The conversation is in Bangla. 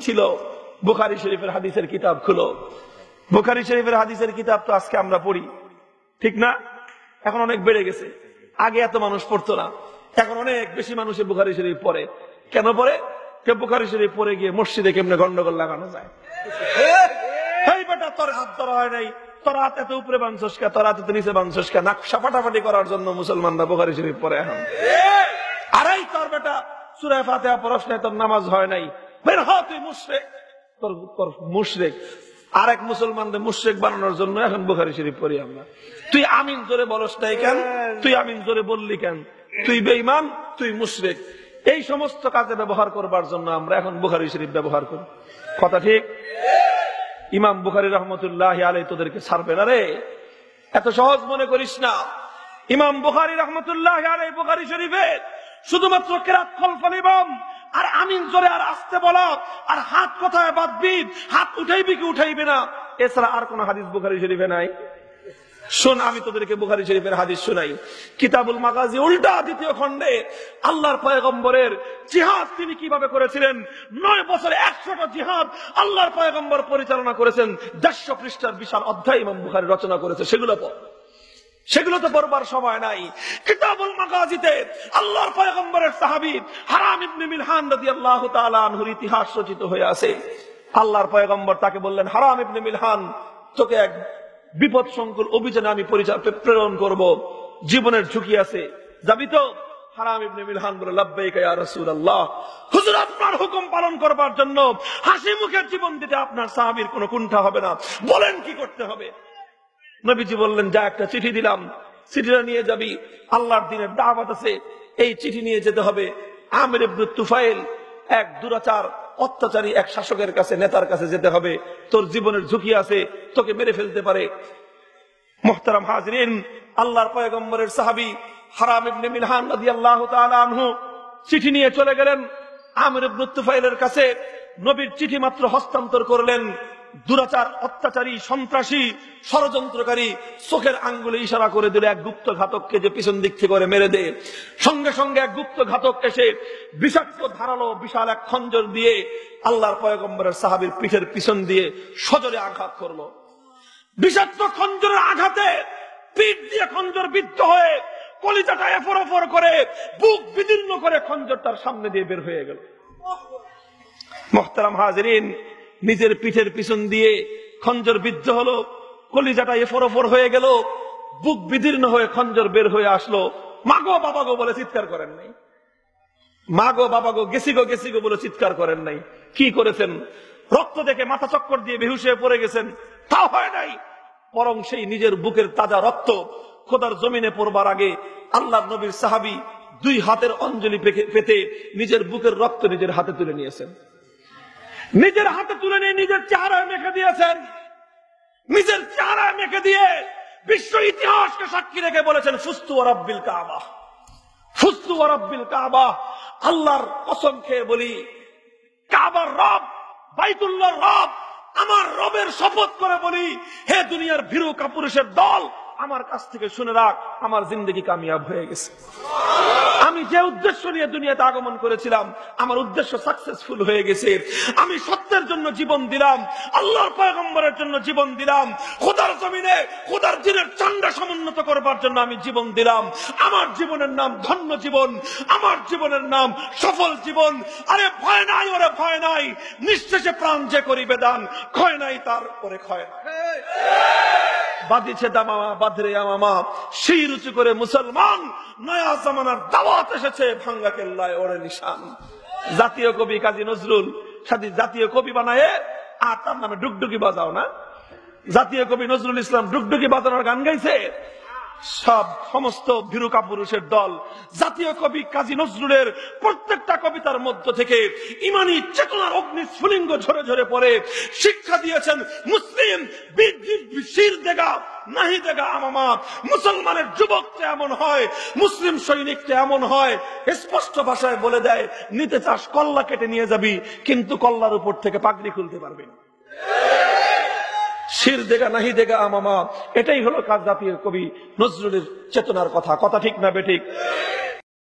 ছিল বুখারী শরীফের হাদিসের কিতাব খুলো। বুখারী শরীফের হাদিসের কিতাব তো আজকে আমরা পড়ি, ঠিক না? এখন অনেক বেড়ে গেছে। আগে এত মানুষ পড়তো না, এখন অনেক বেশি মানুষের বুখারী শরীফ পড়ে। কেন পড়ে? বুখারী শরীফ পড়ে গিয়ে মসজিদে কেমনে গন্ডগোল লাগানো যায়। এই বেটা, তোর হাত ধরা হয় নাই, তোর হাত এত উপরে বাঁধছস কে, তোর হাত এত নিচে বাঁধছস কে, নাকশা ফাটাফাটি করার জন্য মুসলমানরা বুখারী শরীফ পড়ে এখন। আরে তোর বেটা সূরা ফাতিহা পড়াস নাই, তোর নামাজ হয় নাই, বের হ, তুই মুশরিক। তোর মুশরিক। আরেক মুসলমানদের মুশরিক বানানোর জন্য এখন বুখারী শরীফ পড়ি আমরা। তুই আমিন জোরে বলস নাই কেন? তুই আমিন জোরে বললি কেন? তুই বেঈমান, তুই মুশরিক। এই সমস্ত কাজে ব্যবহার করবার জন্য আমরা এখন বুখারী শরীফ ব্যবহার করি। কথা ঠিক? ইমাম বুখারী রাহমাতুল্লাহি আলাইহি তোদেরকে ছাড়বে না রে, এত সহজ মনে করিস না। ইমাম বুখারী রাহমাতুল্লাহি আলাইহি বুখারী শরীফে শুধুমাত্র কিরাত খলফুল ইমাম আর আমিন জোরে আর আস্তে বলা আর হাত কোথায় বাঁধবি, হাত উঠাইবি কি উঠাইবি না, এছাড়া আর কোন হাদিস বুখারী শরীফে নাই। শোন, আমি তোদেরকে বুখারী শরীফের হাদিস শোনাই। কিতাবুল মাগাজি উল্টা দ্বিতীয় খণ্ডে আল্লাহর পয়গম্বরের জিহাদ তিনি কিভাবে করেছিলেন, 9 বছরে 100টা জিহাদ আল্লাহর পয়গম্বর পরিচালনা করেছেন। 150 পৃষ্ঠার বিশাল অধ্যায় ইমাম বুখারী রচনা করেছে। সেগুলো তো পড়বার সময় নাই। কিতাবুল মাগাজিতে আল্লাহর পয়গম্বরের সাহাবী হারাম ইবনে মিলহান রাদিয়াল্লাহু তাআলা আনহুর ইতিহাস রচিত হয়ে আছে। আল্লাহর পয়গম্বর তাকে বললেন, হারাম ইবনে মিলহান, তোকে এক বিপদ সংকুল অভিযানে আমি প্রেরণ করব, জীবনের ঝুঁকি আছে, যাবি তো? হারাম ইবনে মিলহান বলে, লাব্বাইকা ইয়া রাসূলুল্লাহ, হুজুর আপনার হুকুম পালন করবার জন্য হাসি মুখে জীবন দিতে আপনার সাহাবীর কোনো কুণ্ঠা হবে না, বলেন কি করতে হবে? নবীজি বললেন, যা, একটা চিঠি দিলাম, চিঠিটা নিয়ে যাবি, আল্লাহর দ্বীনের দাওয়াত আছে, এই চিঠি নিয়ে যেতে হবে। আমির ইবনে তুফাইল এক দুরাচার অত্যাচারী এক শাসকের কাছে, নেতার কাছে যেতে হবে, তোর জীবনের ঝুঁকি আছে, তোকে মেরে ফেলতে পারে। মুহতারাম হাজিরিন, আল্লাহর পয়গম্বরের সাহাবী হারাম ইবনে মিলহান রাদিয়াল্লাহু তাআলা আনহু চিঠি নিয়ে চলে গেলেন আমির ইবনে তুফাইলের কাছে। নবীর চিঠি মাত্র হস্তান্তর করলেন, দুরাচার অত্যাচারী সন্ত্রাসী ষড়যন্ত্রকারী চোখের আঙ্গুলে ইশারা করে দিল এক গুপ্ত ঘাতককে যে পিছন দিক থেকে করে মেরে দে। সঙ্গে সঙ্গে এক গুপ্ত ঘাতক এসে বিষাক্ত ধারালো বিশাল এক খঞ্জর দিয়ে আল্লাহর পয়গম্বরের সাহাবীর পিঠের পিছন দিয়ে সজোরে আঘাত করলো। বিষাক্ত খঞ্জরের আঘাতে পিঠ দিয়ে খঞ্জর বিদ্ধ হয়ে কলিজাটা এফর ওফর করে বুক বিদীর্ণ করে খঞ্জর তার সামনে দিয়ে বের হয়ে গেল। মুহতারাম হাজিরিন, নিজের পিঠের পিছন দিয়ে খঞ্জর বিদ্ধ হলো, কলিজাটা এফর ওফর হয়ে গেল, বুক বিদীর্ণ হয়ে খঞ্জর বের হয়ে আসলো। মাগো বাবাগো বলে চিৎকার করেন নাই, মাগো বাবাগো গেছিগো গেছিগো বলে চিৎকার করেন নাই। কি করেছেন? রক্ত দেখে মাথা চক্কর দিয়ে বেহুশ হয়ে পড়ে গেছেন, তা হয় নাই, বরং সেই নিজের বুকের তাজা রক্ত খোদার জমিনে পড়বার আগে আল্লাহর নবীর সাহাবী 2 হাতের অঞ্জলি পেতে নিজের বুকের রক্ত নিজের হাতে তুলে নিয়েছেন। নিজের হাতে তুলে নিয়ে নিজের চেহারায় মেখে দিয়েছেন। নিজের চেহারায় মেখে দিয়ে বিশ্ব ইতিহাসকে সাক্ষী রেখে বলেছেন, ফুস্তু ওয়া রাব্বিল কাবা, ফুস্তু ওয়া রাব্বিল কাবা। আল্লাহর কসম খেয়ে বলি, কাবার রব, বাইতুল্লাহর রব, আমার রবের শপথ করে বলি, হে দুনিয়ার ভীরু কাপুরুষের দল, আমার কাছ থেকে শুনে রাখ, আমার জিন্দেগি কামিয়াব হয়ে গেছে। আমি যে উদ্দেশ্য নিয়ে দুনিয়াতে আগমন করেছিলাম, আমার উদ্দেশ্য সাকসেসফুল হয়ে গেছে। আমি সত্যের জন্য জীবন দিলাম, আল্লাহর পয়গম্বরের জন্য জীবন দিলাম, খোদার জমিনে খোদার দ্বীনের চাঙ্গা সমুন্নত করবার জন্য আমি জীবন দিলাম। আমার জীবনের নাম ধন্য জীবন, আমার জীবনের নাম সফল জীবন। আরে ভয় নাই, ওরে ভয় নাই, নিঃশেষে প্রাণ যে করিবে দান, ক্ষয় নাই তার পরে ক্ষয় নাই। বাঁধিছে দামামা বাঁধরে আমামা, শির উঁচু করে মুসলমান, নয়া জামানার দাওয়াত এসেছে, ভাঙ্গা কেল্লায় ওরে নিশান। জাতীয় কবি কাজী নজরুল সাথী জাতীয় কবি বানায় আর তার নামে ডুগডুগি বাজাও না। জাতীয় কবি নজরুল ইসলাম ডুগডুগি বাজানোর গান গাইছে সমস্ত ভীরু কাপুরুষের দল। জাতীয় কবি কাজী নজরুলের প্রত্যেকটা কবিতার মধ্য থেকে ইমানি চেতনার অগ্নি স্ফুলিঙ্গ ঝরে ঝরে পড়ে শিক্ষা দিয়েছেন, মুসলিম শির দেগা নাহি দেগা আমামা। মুসলমানের যুবকটা এমন হয়, মুসলিম সৈনিকটা এমন হয়, স্পষ্ট ভাষায় বলে দেয়, নিতে চাস কল্লা কেটে নিয়ে যাবি, কিন্তু কল্লার উপর থেকে পাগড়ি খুলতে পারবি না। শির দেগা নাহি দেগা আমামা, এটাই হলো জাতীয় কবি নজরুলের চেতনার কথা। কথা ঠিক না বেঠিক?